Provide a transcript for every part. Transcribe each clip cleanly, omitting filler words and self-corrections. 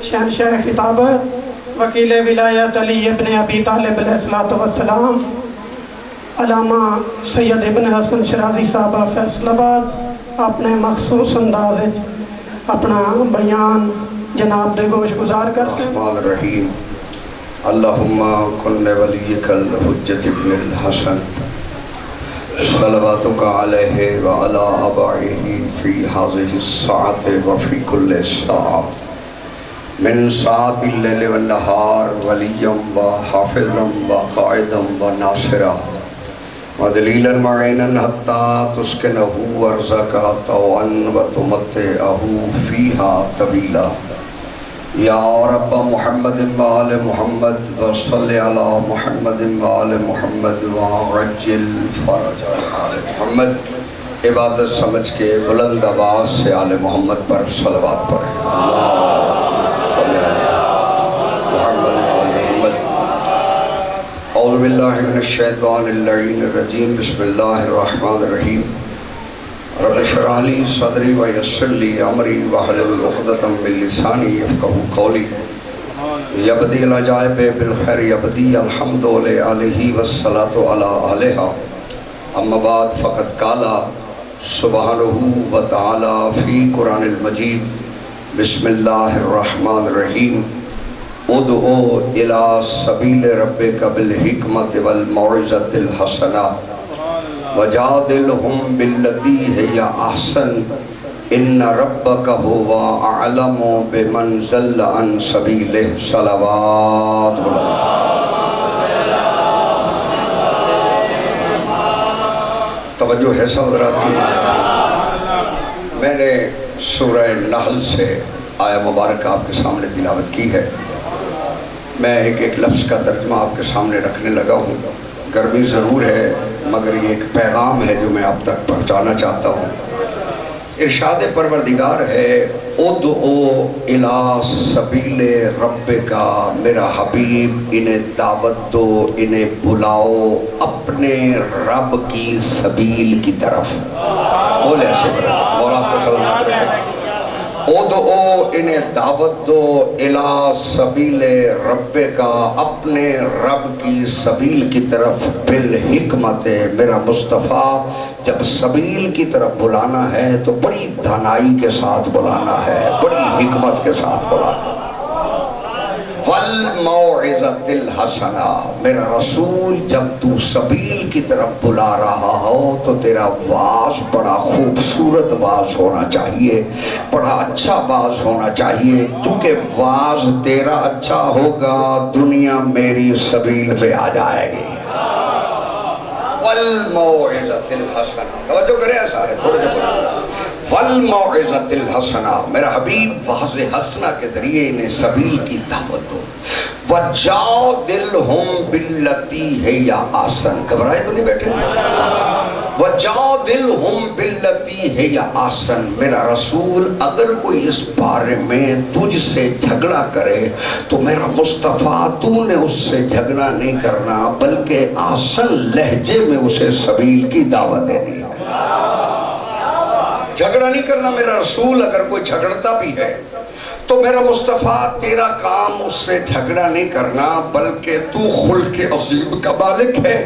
شہنشاہ خطابت وکیل ولایت علی ابن ابی طالب علیہ السلام، علامہ سید ابن حسن شرازی صاحبہ فیصل آباد اپنے مخصوص انداز اپنا بیان جناب دے گوش گزار کر سے۔ الرحمن الرحیم، اللہم کن ولیک الحجت ابن الحسن صلواتک علیہ وعلا آبائہ فی حاضر الساعت وفی کل ساعہ من ساعت اللیل والنہار ولیم و حافظا و قائدا و ناصرا و دلیلا معینا حتی تسکنہو ارزقا طوعا و تمتعہو فیہا طویلا یا رب محمد وآل محمد وصلی علی محمد وآل محمد وعجل فرج آل محمد۔ عبادت سمجھ کے بلند آواز سے آل محمد پر صلوات پڑھیں۔ اللہم صلی علی محمد وآل محمد۔ اعوذ باللہ من الشیطان اللعین الرجیم، بسم اللہ الرحمن الرحیم۔ رب اشرح لی صدری ویسر لی امری واحلل عقدۃ من لسانی یفقہوا قولی۔ یبدی العجائب بالخیر یبدی الحمد لآلہ والصلاۃ علی آلہا، اما بعد فقد قال سبحانہ وتعالی فی قرآن المجید، بسم اللہ الرحمن الرحیم۔ ادعو الی سبیل ربک بالحکمۃ والموعظۃ الحسنہ وجادلہم باللتی ہی احسن ان ربک هو اعلم بمن ضل عن سبیلہ۔ صلوات بلند۔ توجہ ہے حضرات کی معنی۔ میں نے سورہ نحل سے آیہ مبارکہ آپ کے سامنے تلاوت کی ہے۔ میں ایک لفظ کا ترجمہ آپ کے سامنے رکھنے لگا ہوں۔ گرمی ضرور ہے مگر یہ ایک پیغام ہے جو میں آپ تک پہنچانا چاہتا ہوں۔ ارشاد پروردگار ہے، ادعو الی سبیل ربک، میرا حبیب انہیں دعوت دو، انہیں بلاؤ اپنے رب کی سبیل کی طرف۔ بولے ایسے مولا آپ کو سلامت رکھے۔ ادعو انہیں دعوت دو الی سبیل ربک، اپنے رب کی سبیل کی طرف، بالحکمت، میرا مصطفیٰ جب سبیل کی طرف بلانا ہے تو بڑی دانائی کے ساتھ بلانا ہے، بڑی حکمت کے ساتھ بلانا ہے۔ والموعظۃ الحسنہ، میرا رسول جب تو سبیل کی طرف بلا رہا ہو تو تیرا واز بڑا خوبصورت واز ہونا چاہیے، بڑا اچھا واز ہونا چاہیے، کیونکہ واز تیرا اچھا ہوگا دنیا میری سبیل پہ آ جائے گی۔ والموعظۃ الحسنہ، توجہ کریں سارے تھوڑے جو کریں۔ والموعظۃ الحسنہ، میرا حبیب واعظ حسنہ کے ذریعے انہیں سبیل کی دعوت دو۔ وجادلہم باللتی ہی احسن، گھبرائے تو نہیں بیٹھے ہیں؟ وجادلہم باللتی ہی احسن، میرا رسول اگر کوئی اس بارے میں تجھ سے جھگڑا کرے تو میرا مصطفیٰ تو نے اس سے جھگڑا نہیں کرنا بلکہ احسن لہجے میں اسے سبیل کی دعوت دینی ہے۔ جھگڑا نہیں کرنا، میرا رسول اگر کوئی جھگڑتا بھی ہے تو میرا مصطفیٰ تیرا کام اس سے جھگڑا نہیں کرنا بلکہ تو خلق عظیم کا مالک ہے،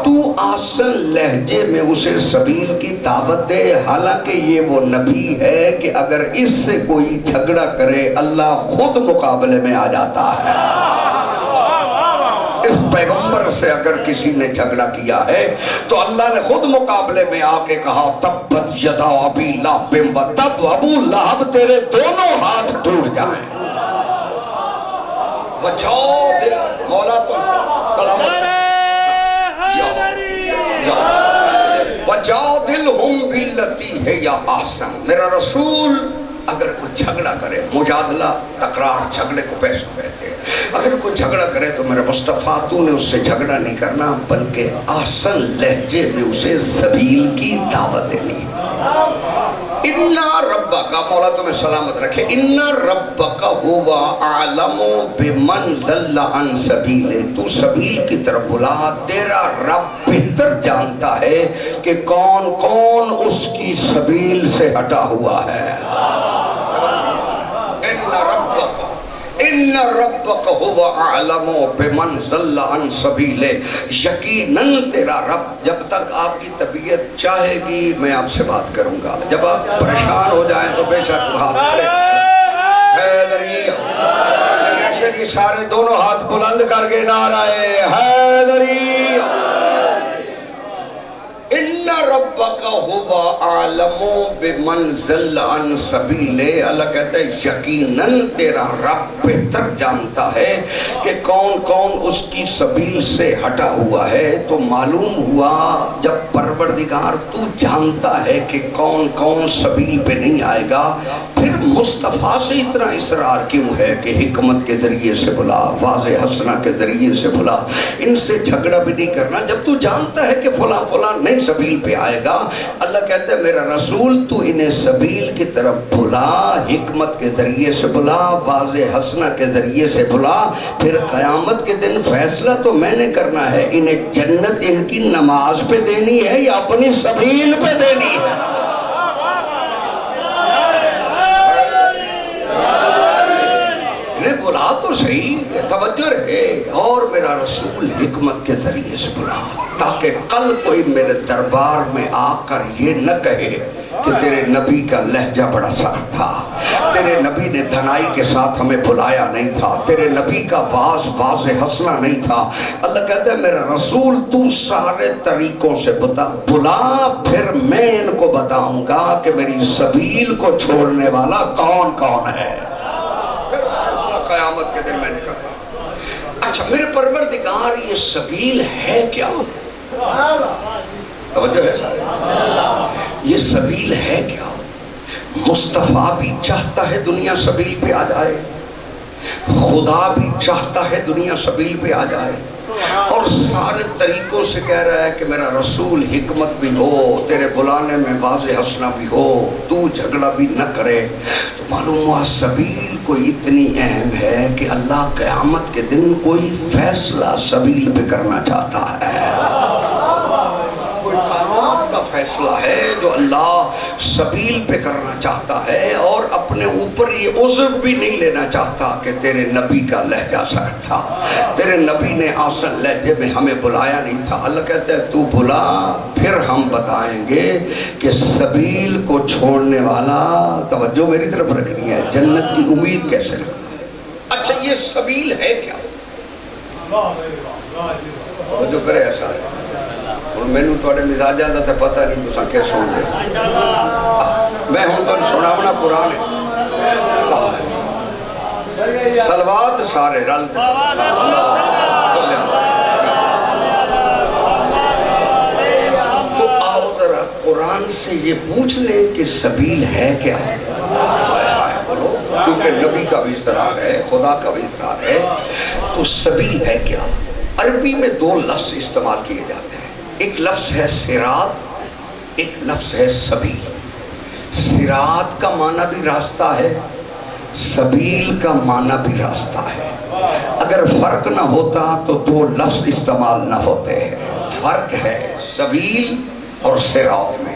تو آسن لہجے میں اسے سبیل کی دعوت دے۔ حالانکہ یہ وہ نبی ہے کہ اگر اس سے کوئی جھگڑا کرے اللہ خود مقابلے میں آ جاتا ہے۔ اس پیغمبر سے اگر کسی نے جھگڑا کیا ہے تو اللہ نے خود مقابلے میں آ کے کہا تبت یدا ابی لہب وتب، ابو لہب تیرے دونوں ہاتھ ٹوٹ جائیں۔ وجادل، مولا تو سلامت، وجادلہم باللتی ہی احسن، میرا رسول اگر کوئی جھگڑا کرے، مجادلہ تکرار جھگڑے کو پیش کہتے ہیں، اگر کوئی جھگڑا کرے تو میرا مصطفیٰ تو نے اس سے جھگڑا نہیں کرنا بلکہ احسن لہجے میں اسے سبیل کی دعوت دینی۔ اِنَّا رَبَّكَ، مولا تمہیں سلامت رکھے، اِنَّا رَبَّكَ هُوَ أَعْلَمُ بِمَنْ ضَلَّ عَنْ سَبِيلِهِ، تو سبیل کی طرف بلا، تیرا رب بہتر جانتا ہے کہ کون کون اس کی سبیل سے ہٹا ہوا ہے۔ اِنَّا رَبَّكَ ان ربک هو اعلم بمن ضل عن سبیلہ، یقیناً تیرا رب، جب تک آپ کی طبیعت چاہے گی میں آپ سے بات کروں گا، جب آپ پریشان ہو جائیں تو بے شک ہاتھ کھڑے کریں، حیدری، ایسے نہیں سارے دونوں ہاتھ بلند کر کے نعرہ حیدری، ان ربک هو اعلم بمن ضل عن سبیلہ، اللہ کہتا ہے یقیناً تیرا رب بہتر جانتا ہے کہ کون کون اس کی سبیل سے ہٹا ہوا ہے۔ تو معلوم ہوا جب پروردگار تو جانتا ہے کہ کون کون سبیل پہ نہیں آئے گا، پھر مصطفیٰ سے اتنا اصرار کیوں ہے کہ حکمت کے ذریعے سے بلا، واضح حسنہ کے ذریعے سے بلا، ان سے جھگڑا بھی نہیں کرنا جب تو جانتا ہے کہ فلاں فلاں نئی سبیل پہ آئے گا۔ اللہ کہتا ہے میرا رسول تو انہیں سبیل کی طرف بلا، حکمت کے ذریعے سے بلا، واضح حسنہ کے ذریعے سے بلا، پھر قیامت کے دن فیصلہ تو میں نے کرنا ہے، انہیں جنت ان کی نماز پہ دینی ہے یا اپنی سبیل پہ دینی ہے۔ بلا تو صحیح کہ توجہ رہے، اور میرا رسول حکمت کے ذریعے سے بلا، تاکہ کل کوئی میرے دربار میں آ کر یہ نہ کہے کہ تیرے نبی کا لہجہ بڑا سخت تھا، تیرے نبی نے دھنائی کے ساتھ ہمیں بلایا نہیں تھا، تیرے نبی کا واضح حسنہ نہیں تھا۔ اللہ کہتا ہے میرا رسول تو سارے طریقوں سے بلا، پھر میں ان کو بتاؤں گا کہ میری سبیل کو چھوڑنے والا کون کون ہے، قیامت کے دن میں نے کرنا۔ اچھا میرے پروردگار یہ سبیل ہے کیا؟ توجہ ہے سارے، یہ سبیل ہے کیا؟ مصطفیٰ بھی چاہتا ہے دنیا سبیل پہ آ جائے، خدا بھی چاہتا ہے دنیا سبیل پہ آ جائے، اور سارے طریقوں سے کہہ رہا ہے کہ میرا رسول حکمت بھی ہو، تیرے بلانے میں واضح حسنہ بھی ہو، تو جھگڑا بھی نہ کرے۔ تو معلوم ہوا سبیل کوئی اتنی اہم ہے کہ اللہ قیامت کے دن کوئی فیصلہ سبیل پہ کرنا چاہتا ہے، کوئی قیامت کا فیصلہ ہے جو اللہ سبیل پہ کرنا چاہتا ہے، اور اپنے اوپر یہ عذر بھی نہیں لینا چاہتا کہ تیرے نبی کا لہجہ سخت تھا، تیرے نبی نے آسن لہجے میں ہمیں بلایا نہیں تھا۔ اللہ کہتا ہے تو بلا، پھر ہم بتائیں گے کہ سبیل کو چھوڑنے والا، توجہ میری طرف رکھنی ہے، جنت کی امید کیسے رکھتا ہے۔ اچھا یہ سبیل ہے کیا؟ توجہ کرے سارے، اور میں نے توڑے مزاجہ دا تے پتہ نہیں تو سنکے سن لے، میں ہوں تو سناونا قرآن ہے، صلوات سارے رلتے، تو آؤ ذرا قرآن سے یہ پوچھ لیں کہ سبیل ہے کیا؟ ہائے بولو، کیونکہ نبی کا بھی اصرار ہے، خدا کا بھی اصرار ہے، تو سبیل ہے کیا؟ عربی میں دو لفظ استعمال کیے جاتے ہیں، ایک لفظ ہے صراط، ایک لفظ ہے سبیل۔ صراط کا معنی بھی راستہ ہے، سبیل کا معنی بھی راستہ ہے۔ اگر فرق نہ ہوتا تو دو لفظ استعمال نہ ہوتے ہیں، فرق ہے سبیل اور صراط میں۔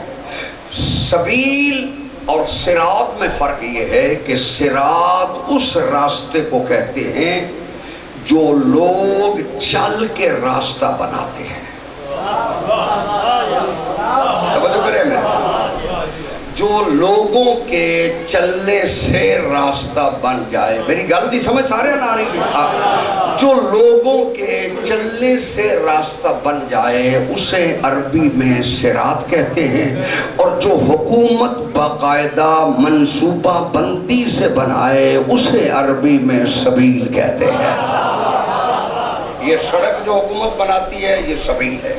سبیل اور صراط میں فرق یہ ہے کہ صراط اس راستے کو کہتے ہیں جو لوگ چل کے راستہ بناتے ہیں، توجہ کریں میرے ساتھ، جو لوگوں کے چلنے سے راستہ بن جائے، میری گل دی سمجھ سارے نہ رہی ہے، جو لوگوں کے چلنے سے راستہ بن جائے اسے عربی میں صراط کہتے ہیں، اور جو حکومت باقاعدہ منصوبہ بندی سے بنائے اسے عربی میں سبیل کہتے ہیں۔ یہ سڑک جو حکومت بناتی ہے یہ سبیل ہے،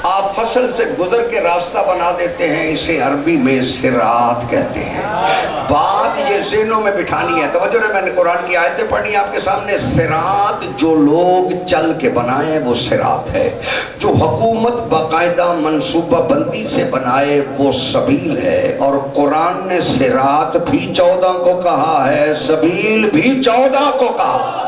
آپ فصل سے گزر کے راستہ بنا دیتے ہیں، اسے عربی میں صراط کہتے ہیں۔ بات یہ ذہنوں میں بٹھانی ہے، توجہ رہے، میں نے قرآن کی آیتیں پڑھی آپ کے سامنے۔ صراط جو لوگ چل کے بنائے وہ صراط ہے، جو حکومت باقاعدہ منصوبہ بندی سے بنائے وہ سبیل ہے، اور قرآن نے صراط بھی 14 کو کہا ہے، سبیل بھی 14 کو کہا۔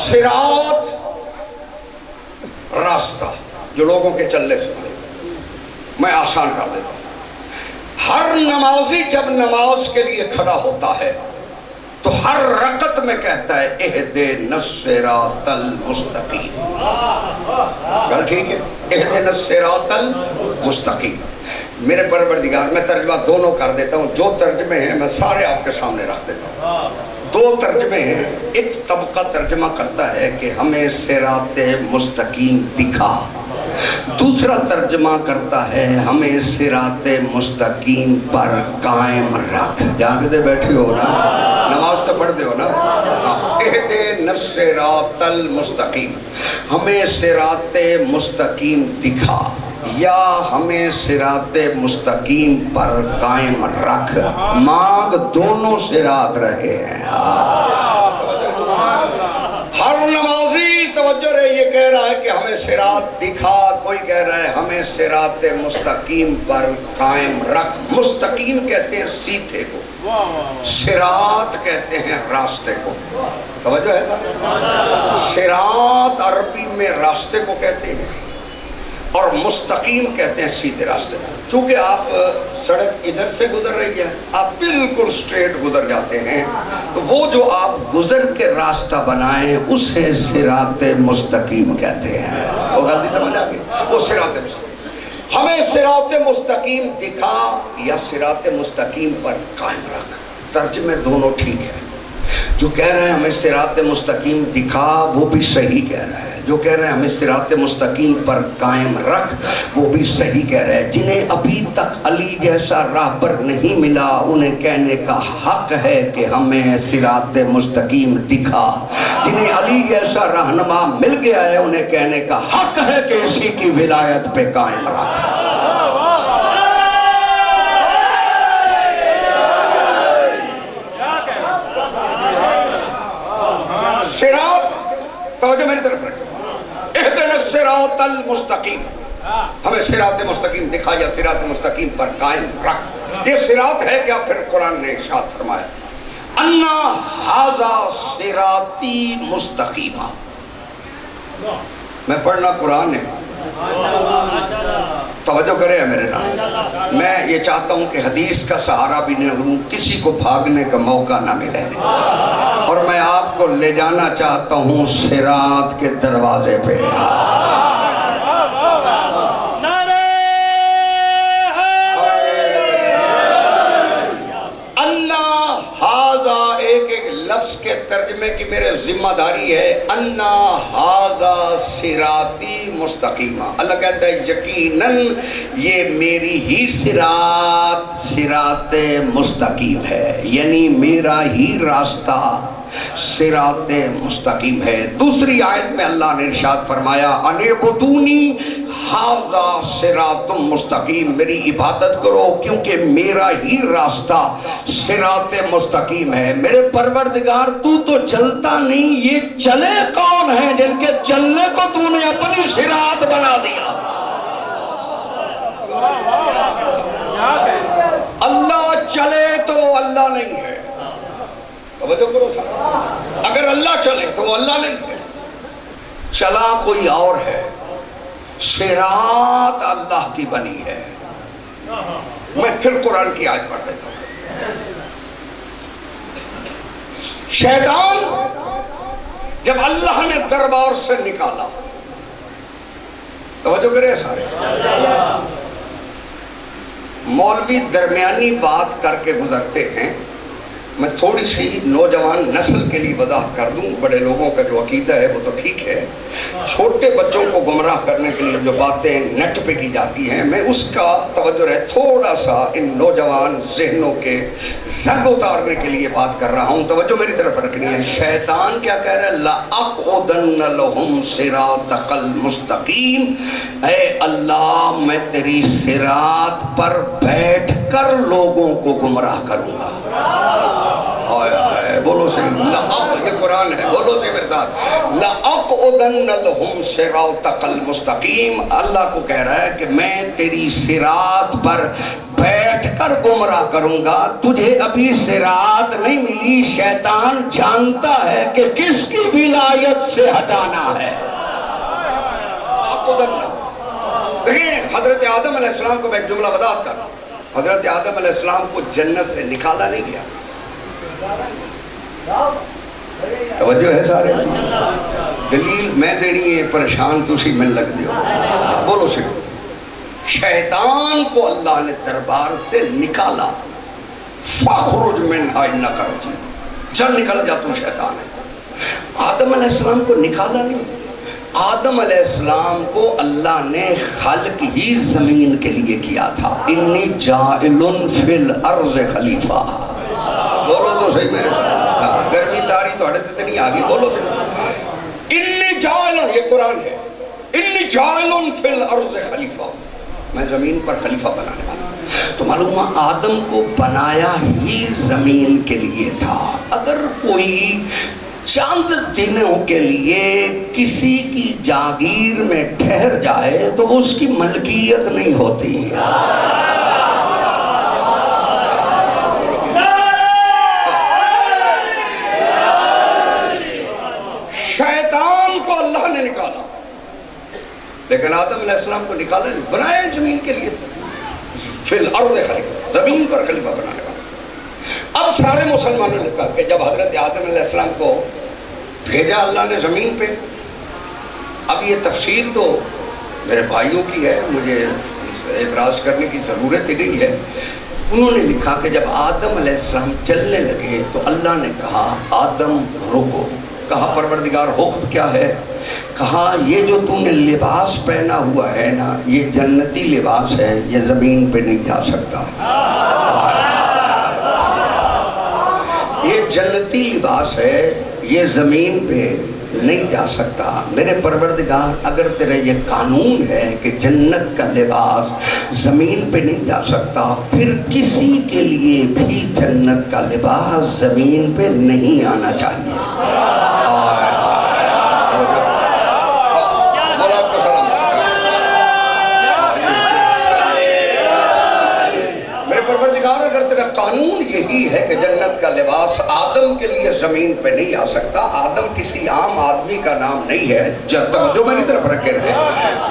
صراط راستہ جو لوگوں کے چلنے سے بنے۔ میں آسان کر دیتا ہوں. ہر نمازی جب نماز کے لیے کھڑا ہوتا ہے تو ہر رکعت میں کہتا ہے اہدنا الصراط المستقیم. گل ٹھیک ہے؟ اہدنا الصراط المستقیم. میرے پروردگار، میں ترجمہ دونوں کر دیتا ہوں، جو ترجمے ہیں میں سارے آپ کے سامنے رکھ دیتا ہوں. دو ترجمے ہیں. ایک طبقہ ترجمہ کرتا ہے کہ ہمیں صراط مستقیم دکھا. دوسرا ترجمہ کرتا ہے ہمیں صراط مستقیم پر قائم رکھ. جاگتے بیٹھے ہو نا، نماز تو پڑھتے ہو نا. اہدنا الصراط المستقیم، ہمیں صراط مستقیم دکھا یا ہمیں صراط مستقیم پر قائم رکھ. مانگ دونوں صراط رہے ہیں. ہر نمازی توجہ رہے، یہ کہہ رہا ہے کہ ہمیں صراط دکھا، کوئی کہہ رہا ہے ہمیں صراط مستقیم پر قائم رکھ. مستقیم کہتے ہیں سیدھے کو، صراط کہتے ہیں راستے کو. توجہ ہے صاحب؟ صراط عربی میں راستے کو کہتے ہیں اور مستقیم کہتے ہیں سیدھے راستے کو. چونکہ آپ سڑک ادھر سے گزر رہی ہے، آپ بالکل سٹریٹ گزر جاتے ہیں، تو وہ جو آپ گزر کے راستہ بنائیں اسے صراط مستقیم کہتے ہیں. وہ غلطی سمجھ آ گئی؟ وہ صراط مستقیم. ہمیں صراط مستقیم دکھا یا صراط مستقیم پر قائم رکھ. ترجمے دونوں ٹھیک ہے. جو کہہ رہے ہیں ہمیں صراط مستقیم دکھا وہ بھی صحیح کہہ رہا ہے، جو کہہ رہے ہیں ہمیں صراط مستقیم پر قائم رکھ وہ بھی صحیح کہہ رہے ہیں. جنہیں ابھی تک علی جیسا راہبر نہیں ملا انہیں کہنے کا حق ہے کہ ہمیں صراط مستقیم دکھا. جنہیں علی جیسا رہنما مل گیا ہے انہیں کہنے کا حق ہے کہ اسی کی ولایت پہ قائم رکھ. صراط، توجہ میری طرف رکھیں. اہدنا الصراط المستقیم، ہمیں صراط مستقیم دکھا یا صراط مستقیم پر قائم رکھ. یہ صراط ہے کیا؟ پھر قرآن نے ارشاد فرمایا انا ھذا صراطی مستقیما. میں پڑھنا قرآن ہے، توجہ کرے میرے نام. میں یہ چاہتا ہوں کہ حدیث کا سہارا بھی نہ لوں، کسی کو بھاگنے کا موقع نہ ملے، اور میں آپ کو لے جانا چاہتا ہوں صراط کے دروازے پہ. اللہ ھذا، ایک ایک لفظ کے ترجمے کی میرے ذمہ داری ہے. انا ھذا صراطی مستقیما. اللہ کہتا ہے یقیناً یہ میری ہی صراط مستقیم ہے، یعنی میرا ہی راستہ صراط مستقیم ہے. دوسری آیت میں اللہ نے ارشاد فرمایا انعبدونی ھذا صراط مستقیم، میری عبادت کرو کیونکہ میرا ہی راستہ صراط مستقیم ہے. میرے پروردگار تو چلتا نہیں، یہ چلے کون ہیں جن کے چلنے کو تو نے اپنی صراط بنا دیا. اللہ چلے تو وہ اللہ نہیں ہے. توجہ کرو صاحب، اگر اللہ چلے تو وہ اللہ نہیں ہے، چلا کوئی اور ہے. صراط اللہ کی بنی ہے. میں پھر قرآن کی آیت پڑھ دیتا ہوں. شیطان جب اللہ نے دربار سے نکالا، توجہ کرے سارے، مولوی درمیانی بات کر کے گزرتے ہیں. میں تھوڑی سی نوجوان نسل کے لیے وضاحت کر دوں. بڑے لوگوں کا جو عقیدہ ہے وہ تو ٹھیک ہے، چھوٹے بچوں کو گمراہ کرنے کے لیے جو باتیں نیٹ پہ کی جاتی ہیں، میں اس کا توجہ رہے تھوڑا سا ان نوجوان ذہنوں کے زنگ اتارنے کے لیے بات کر رہا ہوں. توجہ میری طرف رکھنی ہے. شیطان کیا کہہ رہا ہے؟ لَأَقْعُدَنَّ لَهُمْ صِرَاطَكَ الْمُسْتَقِيمَ. اے اللہ میں تیری صراط پر بیٹھ کر لوگوں کو گمراہ کروں گا. بولو صحیح، یہ قرآن ہے، بولو صحیح میرے ساتھ. لَأَقْعُدَنَّ لَهُمْ صِرَاطَكَ الْمُسْتَقِيمَ. اللہ کو کہہ رہا ہے کہ میں تیری صراط پر بیٹھ کر گمراہ کروں گا. تجھے ابھی صراط نہیں ملی، شیطان جانتا ہے کہ کس کی ولایت سے ہٹانا ہے. دیکھیں حضرت آدم علیہ السلام کو میں ایک جملہ وضاحت کر رہا ہوں. حضرت آدم علیہ السلام کو جنت سے نکالا نہیں گیا. توجہ ہے سارے؟ دلیل میں دینی ہے، پریشان تسی من لگ دیو. بولو سکو. شیطان کو اللہ نے دربار سے نکالا. فَخْرُجْ مِنْهَا إِنَّكَ رَجِيمٌ. جب نکل جا تو شیطان ہے. آدم علیہ السلام کو نکالا نہیں. آدم علیہ السلام کو اللہ نے خلق ہی زمین کے لیے کیا تھا. انی جاعل فی الارض خلیفہ. بولو تو صحیح میرے ساتھ. گرمی ساری تو ہڑے تے نہیں آگی. بولو صحیح. انی جاعل، یہ قرآن ہے. انی جاعل فی الارض خلیفہ، میں زمین پر خلیفہ بنانے والا. تو معلوم ہے آدم کو بنایا ہی زمین کے لیے تھا. اگر کوئی چند دنوں کے لیے کسی کی جاگیر میں ٹھہر جائے تو اس کی ملکیت نہیں ہوتی. شیطان کو اللہ نے نکالا، لیکن آدم علیہ السلام کو نکالا نہیں. بنایا زمین کے لیے تھا. فی الارض خلیفہ، زمین پر خلیفہ بنانے والا. اب سارے مسلمانوں نے کہا کہ جب حضرت آدم علیہ السلام کو بھیجا اللہ نے زمین پہ، اب یہ تفسیر تو میرے بھائیوں کی ہے، مجھے اعتراض کرنے کی ضرورت ہی نہیں ہے. انہوں نے لکھا کہ جب آدم علیہ السلام چلنے لگے تو اللہ نے کہا آدم رکو. کہا پروردگار حکم کیا ہے؟ کہا یہ جو تو نے لباس پہنا ہوا ہے نا، یہ جنتی لباس ہے، یہ زمین پہ نہیں جا سکتا. یہ جنتی لباس ہے، یہ زمین پہ نہیں جا سکتا. میرے پروردگار اگر تیرا یہ قانون ہے کہ جنت کا لباس زمین پہ نہیں جا سکتا، پھر کسی کے لیے بھی جنت کا لباس زمین پہ نہیں آنا چاہیے. قانون یہی ہے کہ جنت کا لباس آدم کے لیے زمین پہ نہیں آ سکتا. آدم کسی عام آدمی کا نام نہیں ہے. جو میری طرف رکھے رہے،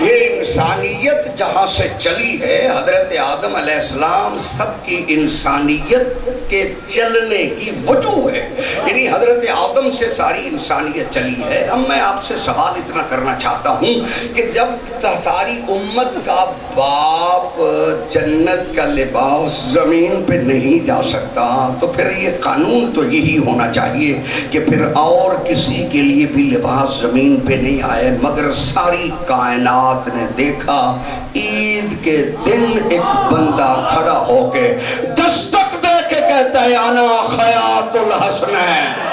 یہ انسانیت جہاں سے چلی ہے، حضرت آدم علیہ السلام سب کی انسانیت کے چلنے کی وجوہ ہے. یعنی حضرت آدم سے ساری انسانیت چلی ہے. اب میں آپ سے سوال اتنا کرنا چاہتا ہوں کہ جب ساری امت کا باپ جنت کا لباس زمین پہ نہیں جا سکتا، تو پھر یہ قانون تو یہی ہونا چاہیے کہ پھر اور کسی کے لیے بھی لباس زمین پہ نہیں آئے. مگر ساری کائنات نے دیکھا عید کے دن ایک بندہ کھڑا ہو کے دستک دے کے کہتا ہے انا خیاط الحسنین.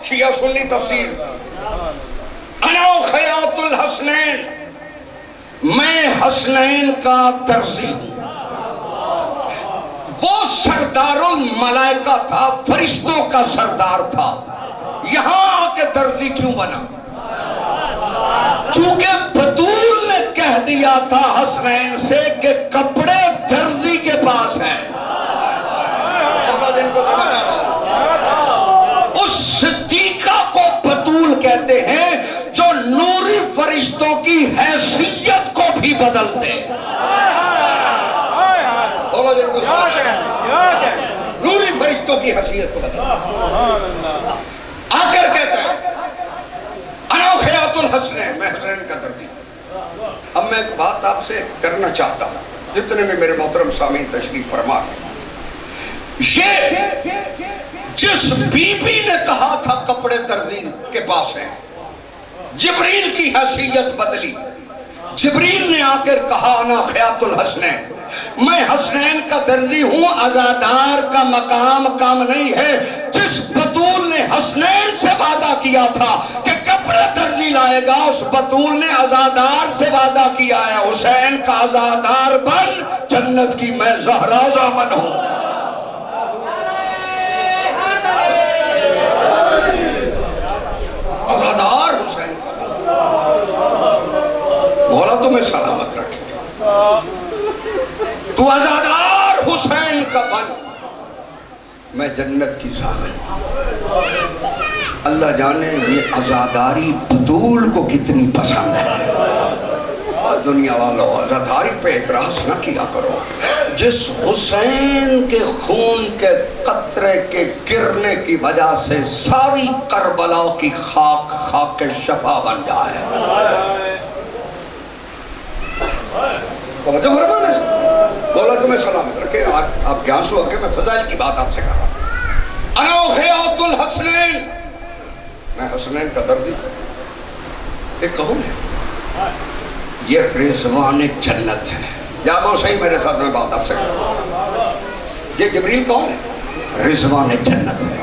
شیعہ سنی تفسیر، انا خیاط الحسنین، میں حسنین کا درزی ہوں. وہ سردار الملائکہ تھا، فرشتوں کا سردار تھا. یہاں آ کے درزی کیوں بنا؟ چونکہ بطول نے کہہ دیا تھا حسنین سے کہ کپڑے درزی کے پاس ہیں. جن کو سمجھ آ رہا اس صدیقہ کو بطول کہتے ہیں جو نوری فرشتوں کی حیثیت کو بھی بدل دے. نوری فرشتوں کی حیثیت کو بدل دے. آ کر کہتا ہے انا خیاط الحسنین، میں حسنین کا درزی. اب میں ایک بات آپ سے کرنا چاہتا ہوں، جتنے میں میرے محترم سامعین تشریف فرما ہیں. یہ جس بی بی نے کہا تھا کپڑے درزی کے پاس ہیں، جبریل کی حیثیت بدلی. جبریل نے آ کر کہا انا خیاط الحسنین، میں حسنین کا درزی ہوں. عزادار کا مقام کم نہیں ہے. جس بطول نے حسنین سے وعدہ کیا تھا کہ کپڑے درزی لائے گا، اس بطول نے عزادار سے وعدہ کیا ہے حسین کا عزادار بن، جنت کی میں زہرا ضامن ہوں. عزادار حسین مولا تمہیں سلامت رکھے، تو عزادار حسین کا بن، میں جنت کی ضامن ہوں۔ اللہ جانے یہ عزاداری بطول کو کتنی پسند ہے۔ دنیا والوں عزاداری پہ اعتراض نہ کیا کرو، جس حسین کے خون کے قطرے کے گرنے کی وجہ سے ساری کربلا کی خاک خاک شفا بن جائے۔ توجہ فرمانے سے مولا تمہیں سلامت رکھے۔ آپ کے آنسو آگے میں فضائل کی بات آپ سے کر رہا ہوں۔ انوخیات الحسنین، میں حسنین کا دردی، ایک کون ہے؟ یہ رضوان جنت ہے۔ جاگو صحیح میرے ساتھ میں بات آپ سے کر رہا ہوں۔ یہ جبریل کون ہے؟ رضوان جنت ہے،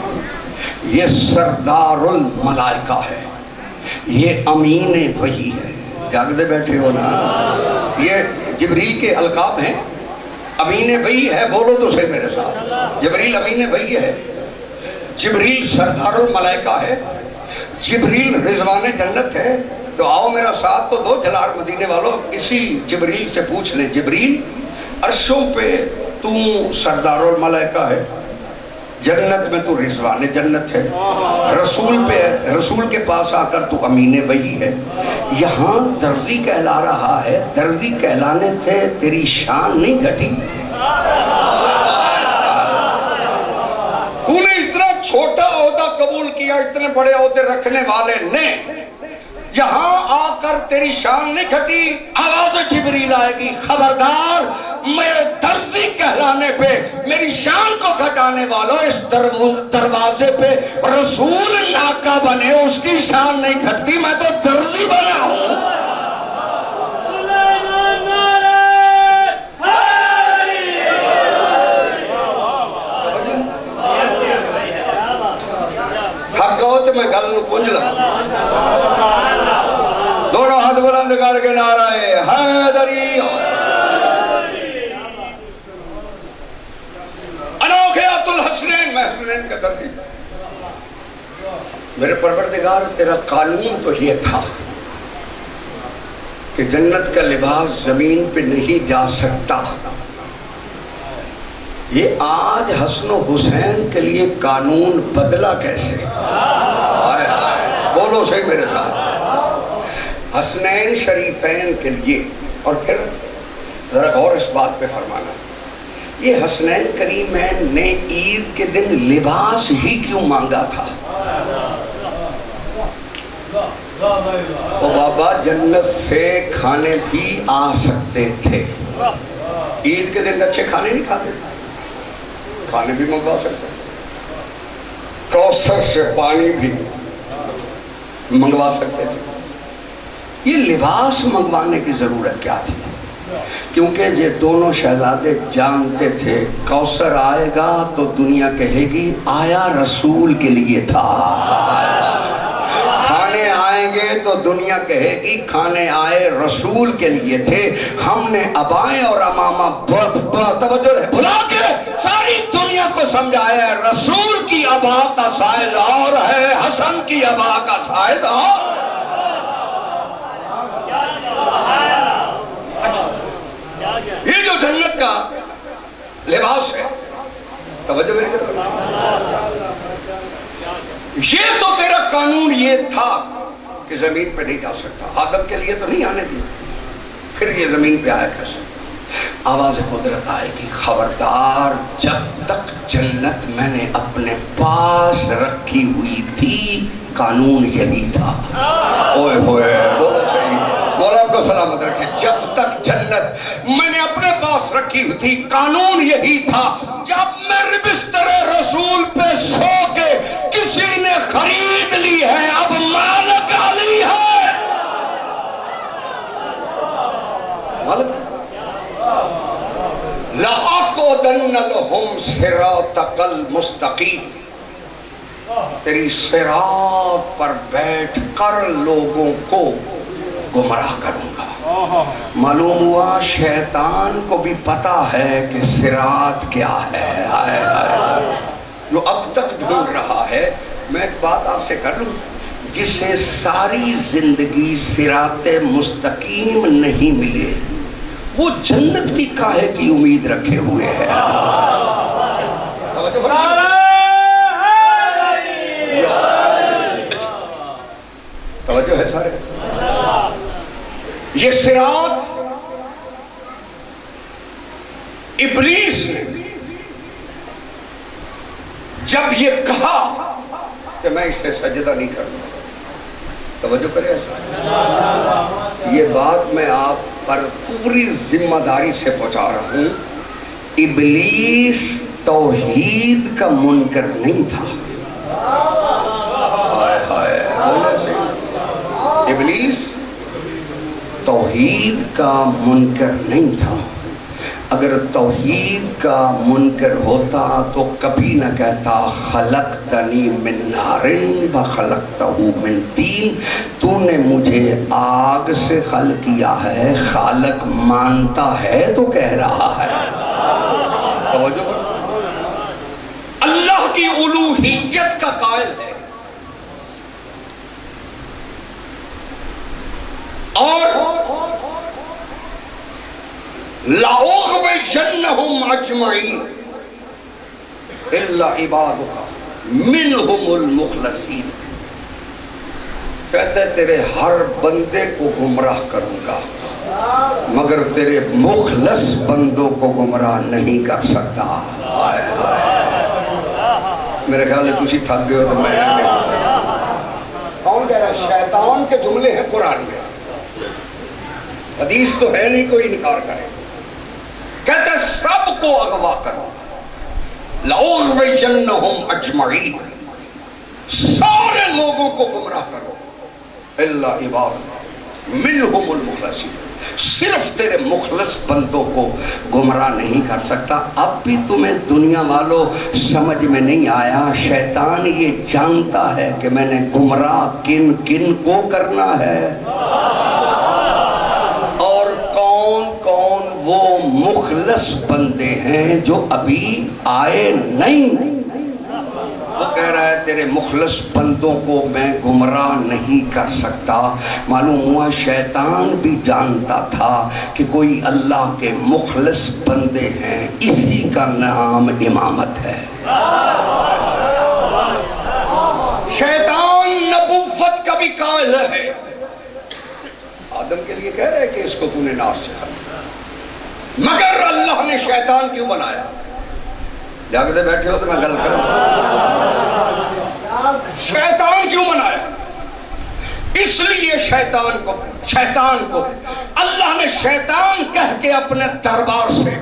یہ سردار الملائکہ ہے، یہ امین وحی ہے۔ جاگتے بیٹھے ہو نا، یہ جبریل کے القاب ہیں۔ امین وحی ہے، بولو تو صحیح میرے ساتھ، جبریل امین وحی ہے، جبریل سردار الملائکہ ہے، جبریل رضوان جنت ہے۔ تو آؤ میرا ساتھ تو دو جلال مدینے والوں، اسی جبریل سے پوچھ لیں، جبریل عرشوں پہ تو سردار الملائکہ ہے، جنت میں تو رضوان جنت ہے، رسول کے پاس آ کر تو امین وحی ہے، یہاں درزی کہلا رہا ہے، درزی کہلانے سے تیری شان نہیں گھٹی؟ تو نے اتنا چھوٹا عہدہ قبول کیا اتنے بڑے عہدے رکھنے والے نے، یہاں آ کر تیری شان نہیں گھٹی؟ آواز جبریل آئے گی، خبردار میرے درزی کہلانے پہ میری شان کو گھٹانے والوں، اس دروازے پہ رسول ناکا بنے، اس کی شان نہیں گھٹتی، میں تو درزی بنا ہوں۔ تھک گئو تو میں گل کنج لگا، دونوں ہاتھ بلند کر کے نعرہ حیدری، انوخیات الحسنین، میں حسنین کا ترتیب۔ میرے پروردگار تیرا قانون تو یہ تھا کہ جنت کا لباس زمین پہ نہیں جا سکتا، یہ آج حسن و حسین کے لیے قانون بدلا کیسے؟ آئے آئے بولو صحیح میرے ساتھ، حسنین شریفین کے لیے۔ اور پھر ذرا غور اس بات پہ فرمانا، یہ حسنین کریمین نے عید کے دن لباس ہی کیوں مانگا تھا؟ وہ بابا جنت سے کھانے بھی آ سکتے تھے، عید کے دن اچھے کھانے نہیں کھاتے، کھانے بھی منگوا سکتے، کوثر سے پانی بھی منگوا سکتے تھے، یہ لباس منگوانے کی ضرورت کیا تھی؟ کیونکہ یہ دونوں شہزادے جانتے تھے کوثر آئے گا تو دنیا کہے گی آیا رسول کے لیے تھا، کھانے آئیں گے تو دنیا کہے گی کھانے آئے رسول کے لیے تھے۔ ہم نے ابائیں اور امامہ توجہ بلا کے ساری دنیا کو سمجھایا ہے رسول کی ابا کا سائز اور ہے، حسن کی ابا کا سائز اور۔ یہ جو جنت کا لباس ہے، توجہ میری طرف، یہ تو تیرا قانون یہ تھا کہ زمین پہ نہیں جا سکتا، آدم کے لیے تو نہیں آنے دیا، پھر یہ زمین پہ آیا کیسے؟ آواز قدرت آئے گی، خبردار جب تک جنت میں نے اپنے پاس رکھی ہوئی تھی قانون یہی تھا۔ اوئے ہوئے بولو صحیح، مولا آپ کو سلامت رکھے، جب تک جنت میں نے اپنے پاس رکھی ہوئی تھی قانون یہی تھا، جب میرے بستر رسول پہ سو کے کسی نے خرید لی ہے اب مالک علی ہے، مالک لَأَقْعُدَنَّ لَهُمْ صِرَاطَكَ الْمُسْتَقِيمَ، تیری صراط پر بیٹھ کر لوگوں کو گمراہ کروں گا۔ معلوم ہوا شیطان کو بھی پتا ہے کہ صراط کیا ہے، جو اب تک ڈھونڈ رہا ہے۔ میں ایک بات آپ سے کر لوں، جسے ساری زندگی صراط مستقیم نہیں ملے وہ جنت کی کاہے کی امید رکھے ہوئے ہے؟ توجہ ہے سارے؟ یہ صراط ابلیس نے جب یہ کہا کہ میں اس سے سجدہ نہیں کروں گا، توجہ کرے ایسا، یہ بات میں آپ پر پوری ذمہ داری سے پہنچا رہا ہوں، ابلیس توحید کا منکر نہیں تھا۔ ہائے ہائے بولے سے، ابلیس توحید کا منکر نہیں تھا۔ اگر توحید کا منکر ہوتا تو کبھی نہ کہتا خلقتنی من نار وخلقتہ من طین، تو نے مجھے آگ سے خلق کیا ہے، خالق مانتا ہے تو کہہ رہا ہے۔ توجہ، اللہ کی الوہیت کا قائل ہے اور لَأُغْوِيَنَّهُمْ أَجْمَعِينَ إِلَّا عِبَادُكَ مِنْهُمُ الْمُخْلَصِينَ، کہتے تیرے ہر بندے کو گمراہ کروں گا مگر تیرے مخلص بندوں کو گمراہ نہیں کر سکتا۔ میرے خیال ہے تسی تھک گئے ہو تو میں کون کہہ رہا ہے؟ شیطان کے جملے ہیں قرآن میں، حدیث تو ہے نہیں کوئی انکار کرے۔ کہتا ہے سب کو اغوا کروں گا، لَأُغْوِيَنَّهُمْ أَجْمَعِينَ، سارے لوگوں کو گمراہ کرو گا، إِلَّا عِبَادَكَ مِنْهُمُ الْمُخْلَصِينَ، صرف تیرے مخلص بندوں کو گمراہ نہیں کر سکتا۔ اب بھی تمہیں دنیا والوں سمجھ میں نہیں آیا، شیطان یہ جانتا ہے کہ میں نے گمراہ کن کن کو کرنا ہے، وہ مخلص بندے ہیں جو ابھی آئے نہیں۔ وہ کہہ رہا ہے تیرے مخلص بندوں کو میں گمراہ نہیں کر سکتا۔ معلوم ہوا شیطان بھی جانتا تھا کہ کوئی اللہ کے مخلص بندے ہیں، اسی کا نام امامت ہے۔ شیطان نبوت کا بھی قائل ہے۔ آدم کے لیے کہہ رہے کہ اس کو تو نے نار سے کھایا، مگر اللہ نے شیطان کیوں بنایا؟ جاگتے بیٹھے ہو تو میں غلط کروں، شیطان کیوں بنایا؟ اس لیے شیطان کو اللہ نے شیطان کہہ کے اپنے دربار سے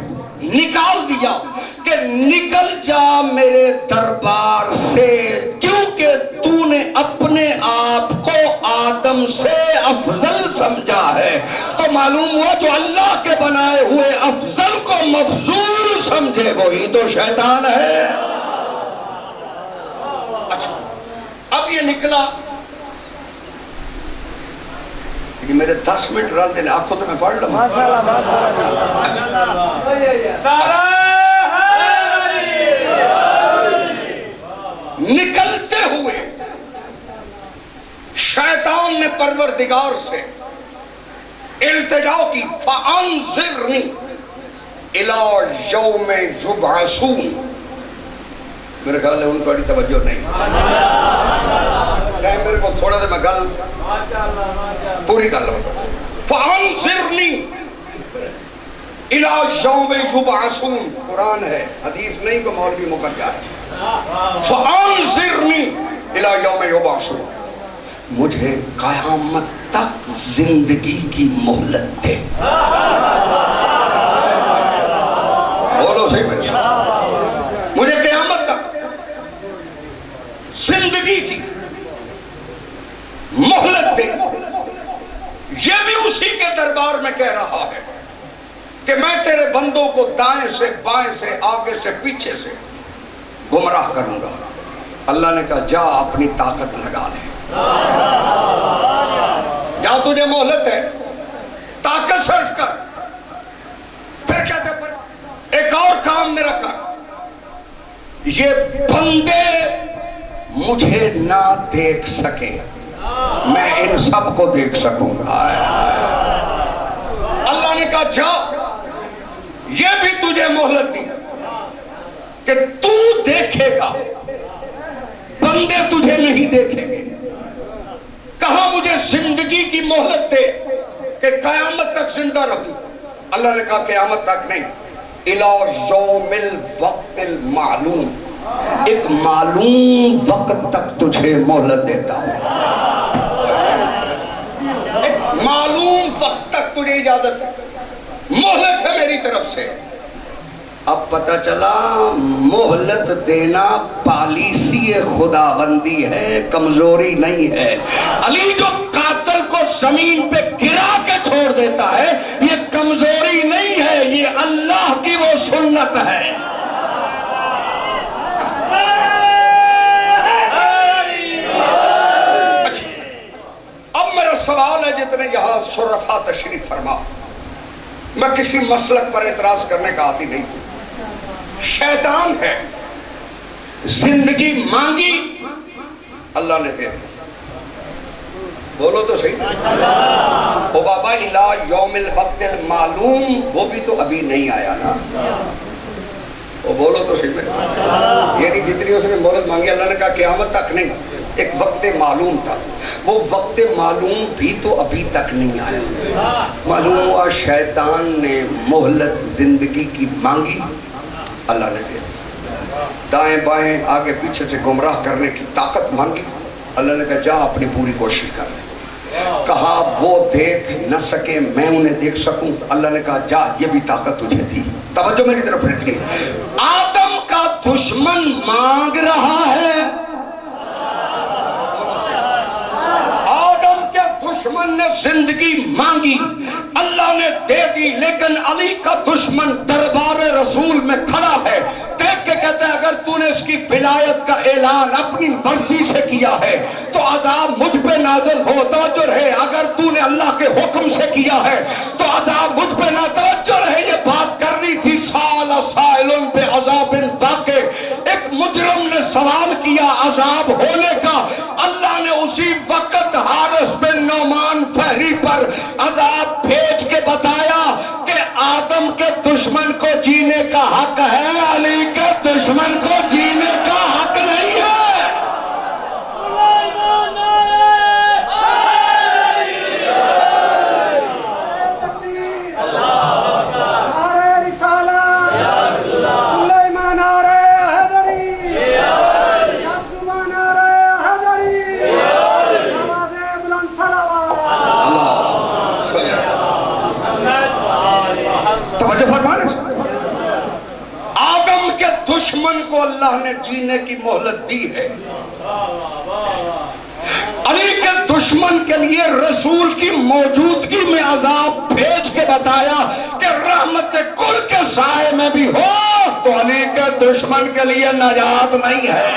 نکال دیا کہ نکل جا میرے دربار سے، کیونکہ تو نے اپنے آپ کو آدم سے افضل سمجھا ہے۔ تو معلوم ہوا جو اللہ کے بنائے ہوئے افضل کو مفضول سمجھے وہی تو شیطان ہے۔ اچھا اب یہ نکلا کہ میرے 10 منٹ رل دینے آنکھوں تو میں پڑھ لوں۔ نکلتے ہوئے شیطان نے پروردگار سے التجا کی، فَأَنظِرْنِي إِلَىٰ يَوْمِ يُبْعَثُونَ۔ میرے خیال ہے ان کو بڑی توجہ نہیں، میرے کو تھوڑا دے میں گل پوری گل ہوتا۔ فَأَنظِرْنِي إِلَىٰ يَوْمِ يُبْعَثُونَ، قرآن ہے حدیث نہیں کو مولوی مکر جائے۔ فَأَنظِرْنِي إِلَىٰ يَوْمِ يُبْعَثُونَ، مجھے قیامت تک زندگی کی مہلت دے۔ بولو صحیح میرے ساتھ، مجھے قیامت تک زندگی کی مہلت دے۔ یہ بھی اسی کے دربار میں کہہ رہا ہے کہ میں تیرے بندوں کو دائیں سے بائیں سے آگے سے پیچھے سے گمراہ کروں گا۔ اللہ نے کہا جا اپنی طاقت لگا لے، جا تجھے مہلت ہے، طاقت صرف کر۔ پھر کہتے پر ایک اور کام میرا کر، یہ بندے مجھے نہ دیکھ سکے، میں ان سب کو دیکھ سکوں گا۔ اللہ نے کہا جا، یہ بھی تجھے مہلت دی کہ تو دیکھے گا، بندے تجھے نہیں دیکھیں گے۔ کہا مجھے زندگی کی مہلت دے کہ قیامت تک زندہ رہوں۔ اللہ نے کہا قیامت تک نہیں، الی یوم الوقت المعلوم، ایک معلوم وقت تک تجھے مہلت دیتا ہوں، ایک معلوم وقت تک تجھے اجازت ہے، مہلت ہے میری طرف سے۔ اب پتہ چلا مہلت دینا پالیسی خداوندی ہے، کمزوری نہیں ہے۔ علی جو قاتل کو زمین پہ گرا کے چھوڑ دیتا ہے، یہ کمزوری نہیں ہے، یہ اللہ کی وہ سنت ہے۔ اچھا، اب میرا سوال ہے جتنے یہاں شرفا تشریف فرما، میں کسی مسلک پر اعتراض کرنے کا عادی نہیں ہوں۔ شیطان ہے، زندگی مانگی اللہ نے دے دی، بولو تو صحیح۔ او بابا الا یوم الوقت المعلوم، وہ بھی تو ابھی نہیں آیا نا، او بولو تو صحیح میرے ساتھ۔ یعنی جتنی اس نے مہلت مانگی، اللہ نے کہا قیامت تک نہیں، ایک وقت معلوم تھا، وہ وقت معلوم بھی تو ابھی تک نہیں آیا۔ معلوم ہوا شیطان نے مہلت زندگی کی مانگی، اللہ نے دے دی۔ دائیں بائیں آگے پیچھے سے گمراہ کرنے کی طاقت مانگی، اللہ نے کہا جا اپنی پوری کوشش کر لے۔ کہا وہ دیکھ نہ سکے میں انہیں دیکھ سکوں، اللہ نے کہا جا یہ بھی طاقت تجھے دی۔ توجہ میری طرف رکھنی، آدم کا دشمن مانگ رہا ہے، آدم کے دشمن نے زندگی مانگی، اللہ نے دے دی، لیکن علی کا دشمن دربار رسول میں کھڑا ہے، دیکھ کے کہتا ہے اگر تو نے اس کی ولایت کا اعلان اپنی مرضی سے کیا ہے تو عذاب مجھ پہ نازل ہو۔ توجہ رہے، اگر تو نے اللہ کے حکم سے کیا ہے تو عذاب مجھ پہ نازل۔ توجہ رہے، یہ بات کرنی تھی سال سائلن پہ عذاب واقع، ایک مجرم نے سوال کیا عذاب ہونے کا، اللہ نے اسی وقت حارث بن نعمان فہری پر عذاب بھیج کے بتایا کہ آدم کے دشمن کو جینے کا حق ہے، علی کے دشمن کو جینے کا حق نہیں ہے۔ دشمن کو اللہ نے جینے کی مہلت دی ہے، علی کے دشمن کے لیے رسول کی موجودگی میں عذاب بھیج کے بتایا کہ رحمت کل کے سائے میں بھی ہو تو علی کے دشمن کے لیے نجات نہیں ہے۔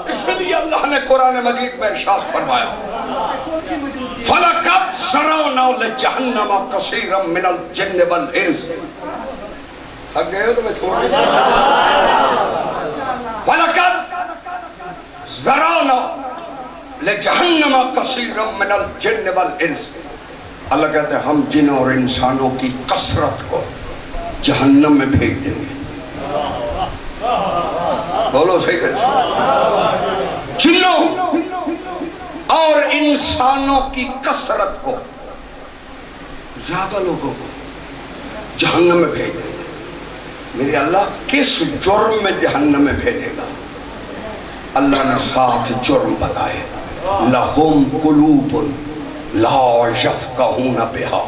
اس لیے اللہ نے قرآن مجید میں ارشاد فرمایا فَلَقَدْ زَرَعْنَا لِجَهَنَّمَ كَثِيرًا مِنَ الْجِنِّ وَالْإِنسِ۔ تھک گئے ہو تو میں چھوڑ دیں۔ فَلَقَدْ زَرَعْنَا لِجَهَنَّمَ كَثِيرًا مِنَ الْجِنِّ وَالْإِنسِ۔ اللہ کہتے ہیں ہم جن اور انسانوں کی کثرت کو جہنم میں بھیج دیں گے۔ بولو صحیح کریں، جنوں اور انسانوں کی کثرت کو، زیادہ لوگوں کو جہنم میں بھیج دے گا۔ میرے اللہ کس جرم میں جہنم میں بھیجے گا؟ اللہ نے ساتھ جرم بتائے، لَهُمْ قُلُوبٌ لَا يَفْقَهُونَ بِهَا،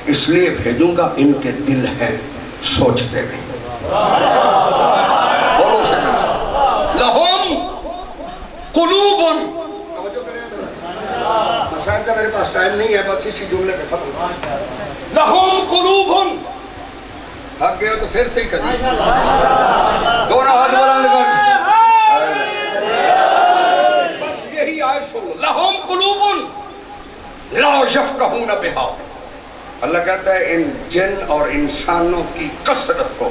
اس لیے بھیجوں گا ان کے دل ہیں سوچتے نہیں۔ بولو سے لَهُمْ قُلُوبٌ، شاید میرے پاس ٹائم نہیں ہے، بس اسی جملے پہ ختم۔ لَهُمْ قُلُوبٌ، تھک گئے ہو تو پھر سے ہی کہتے دونوں ہاتھ بلند کر، بس یہی آیت سنو، لَهُمْ قُلُوبٌ لَا يَفْقَهُونَ بِهَا۔ اللہ کہتا ہے ان جن اور انسانوں کی کثرت کو